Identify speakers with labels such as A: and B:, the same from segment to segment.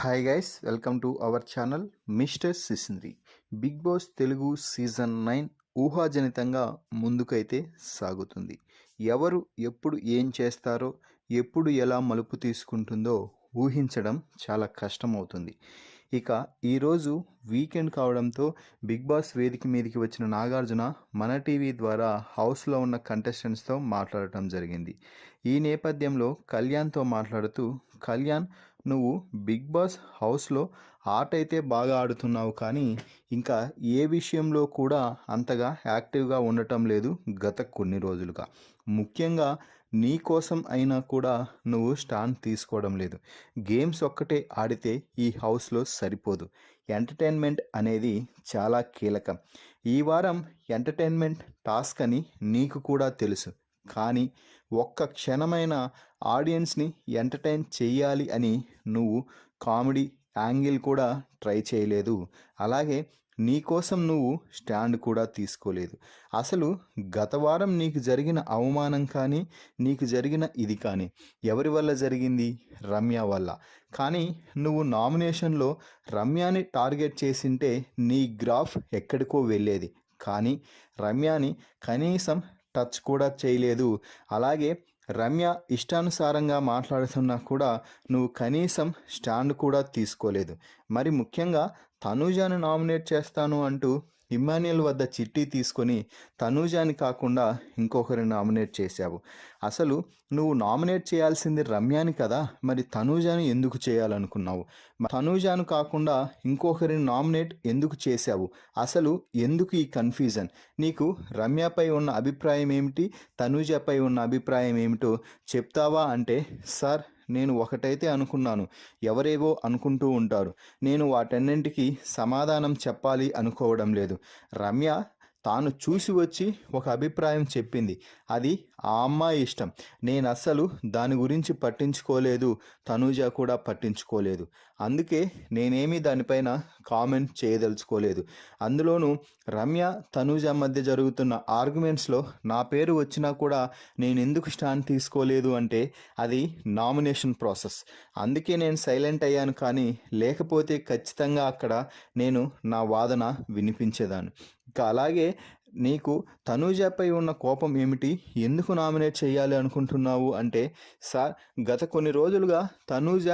A: Hi guys, welcome to our channel Mister Sisindri. Bigg Boss Telugu season 9 ఊహాజనితంగా ముందుకైతే సాగుతుంది. ఎవరు ఎప్పుడు ఏం చేస్తారో, ఎప్పుడు ఎలా మలుపు తీసుకుంటుందో ఊహించడం చాలా కష్టమవుతుంది. ఇక ఈరోజు వీకెండ్ కావడంతో బిగ్ బాస్ వేదిక మీదకి వచ్చిన నాగార్జున మన టీవీ ద్వారా హౌస్లో ఉన్న కంటెస్టెంట్స్తో మాట్లాడటం జరిగింది. ఈ నేపథ్యంలో కళ్యాణ్తో మాట్లాడుతూ, కళ్యాణ్, నువ్వు బిగ్ బాస్ హౌస్లో ఆట అయితే బాగా ఆడుతున్నావు, కానీ ఇంకా ఏ విషయంలో కూడా అంతగా యాక్టివ్గా ఉండటం లేదు గత కొన్ని రోజులుగా. ముఖ్యంగా నీ కోసం అయినా కూడా నువ్వు స్టాండ్ తీసుకోవడం లేదు. గేమ్స్ ఒక్కటే ఆడితే ఈ హౌస్లో సరిపోదు. ఎంటర్టైన్మెంట్ అనేది చాలా కీలకం. ఈ వారం ఎంటర్టైన్మెంట్ టాస్క్ అని నీకు కూడా తెలుసు, కానీ ఒక్క క్షణమైన ఆడియన్స్ని ఎంటర్టైన్ చేయాలి అని నువ్వు కామెడీ యాంగిల్ కూడా ట్రై చేయలేదు. అలాగే నీ కోసం నువ్వు స్టాండ్ కూడా తీసుకోలేదు. అసలు గత వారం నీకు జరిగిన అవమానం కానీ, నీకు జరిగిన ఇది కానీ ఎవరి వల్ల జరిగింది? రమ్య వల్ల. కానీ నువ్వు నామినేషన్లో రమ్యని టార్గెట్ చేసింటే నీ గ్రాఫ్ ఎక్కడికో వెళ్ళేది, కానీ రమ్యని కనీసం టచ్ కూడా చేయలేదు. అలాగే రమ్య ఇష్టానుసారంగా మాట్లాడుతున్నా కూడా నువ్వు కనీసం స్టాండ్ కూడా తీసుకోలేదు. మరి ముఖ్యంగా తనూజాని నామినేట్ చేస్తాను అంటూ ఇమ్మాన్యుయల్ వద్ద చిట్టి తీసుకొని తనూజాని కాకుండా ఇంకొకరిని నామినేట్ చేశావు. అసలు నువ్వు నామినేట్ చేయాల్సింది రమ్యాని కదా, మరి తనూజాని ఎందుకు చేయాలనుకున్నావు? తనూజాను కాకుండా ఇంకొకరిని నామినేట్ ఎందుకు చేశావు? అసలు ఎందుకు ఈ కన్ఫ్యూజన్? నీకు రమ్యపై ఉన్న అభిప్రాయం ఏమిటి, తనూజపై ఉన్న అభిప్రాయం ఏమిటో చెప్తావా అంటే, సార్ నేను ఒకటైతే అనుకున్నాను, ఎవరేవో అనుకుంటూ ఉంటారు, నేను వాటన్నింటికి సమాధానం చెప్పాలి అనుకోవడం లేదు. రమ్య తాను చూసి వచ్చి ఒక అభిప్రాయం చెప్పింది, అది ఆ అమ్మాయి ఇష్టం. నేను అస్సలు దాని గురించి పట్టించుకోలేదు, తనూజ కూడా పట్టించుకోలేదు. అందుకే నేనేమీ దానిపైన కామెంట్ చేయదలుచుకోలేదు. అందులోనూ రమ్య తనూజ మధ్య జరుగుతున్న ఆర్గ్యుమెంట్స్లో నా పేరు వచ్చినా కూడా నేను ఎందుకు స్టాండ్ తీసుకోలేదు అంటే అది నామినేషన్ ప్రాసెస్. అందుకే నేను సైలెంట్ అయ్యాను, కానీ లేకపోతే ఖచ్చితంగా అక్కడ నేను నా వాదన వినిపించేదాన్ని. ఇంకా అలాగే నీకు తనూజపై ఉన్న కోపం ఏమిటి? ఎందుకు నామినేట్ చేయాలి అనుకుంటున్నావు అంటే, సార్ గత కొన్ని రోజులుగా తనూజ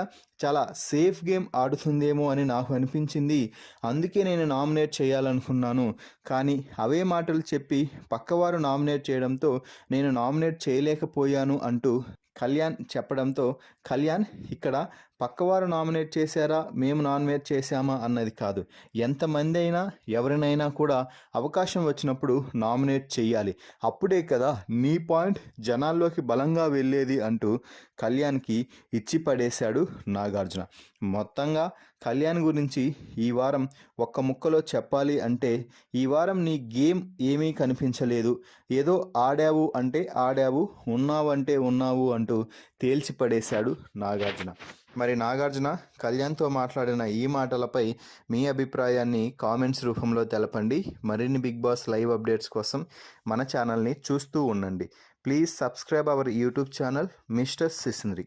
A: చాలా సేఫ్ గేమ్ ఆడుతుందేమో అని నాకు అనిపించింది, అందుకే నేను నామినేట్ చేయాలనుకున్నాను. కానీ అవే మాటలు చెప్పి పక్కవారు నామినేట్ చేయడంతో నేను నామినేట్ చేయలేకపోయాను అంటూ కళ్యాణ్ చెప్పడంతో, కళ్యాణ్ ఇక్కడ పక్కవారు నామినేట్ చేశారా, మేము నామినేట్ చేశామా అన్నది కాదు, ఎంతమంది అయినా ఎవరినైనా కూడా అవకాశం వచ్చినప్పుడు నామినేట్ చేయాలి, అప్పుడే కదా నీ పాయింట్ జనాల్లోకి బలంగా వెళ్ళేది అంటూ కళ్యాణ్కి ఇచ్చి పడేశాడు నాగార్జున. మొత్తంగా కళ్యాణ్ గురించి ఈ వారం ఒక్క ముక్కలో చెప్పాలి అంటే, ఈ వారం నీ గేమ్ ఏమీ కనిపించలేదు. ఏదో ఆడావు అంటే ఆడావు, ఉన్నావు అంటే ఉన్నావు అంటూ తేల్చి పడేశాడు నాగార్జున. మరి నాగార్జున కళ్యాణ్తో మాట్లాడిన ఈ మాటలపై మీ అభిప్రాయాన్ని కామెంట్స్ రూపంలో తెలపండి. మరిన్ని బిగ్ బాస్ లైవ్ అప్డేట్స్ కోసం మన ఛానల్ని చూస్తూ ఉండండి. Please subscribe our YouTube channel Mister సిసింద్రి.